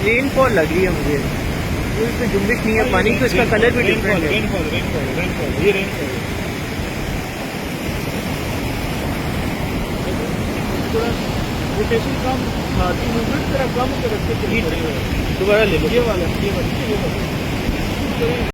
Rainfall लग रही है मुझे, कोई तो जुम्बिश नहीं है पानी की, उसका कलर भी डिफरेंट है। रेनफॉल ये रेनफॉल रोटेशन कम, मूवमेंट तेरा कम करके दोबारा ले लो। ये वाला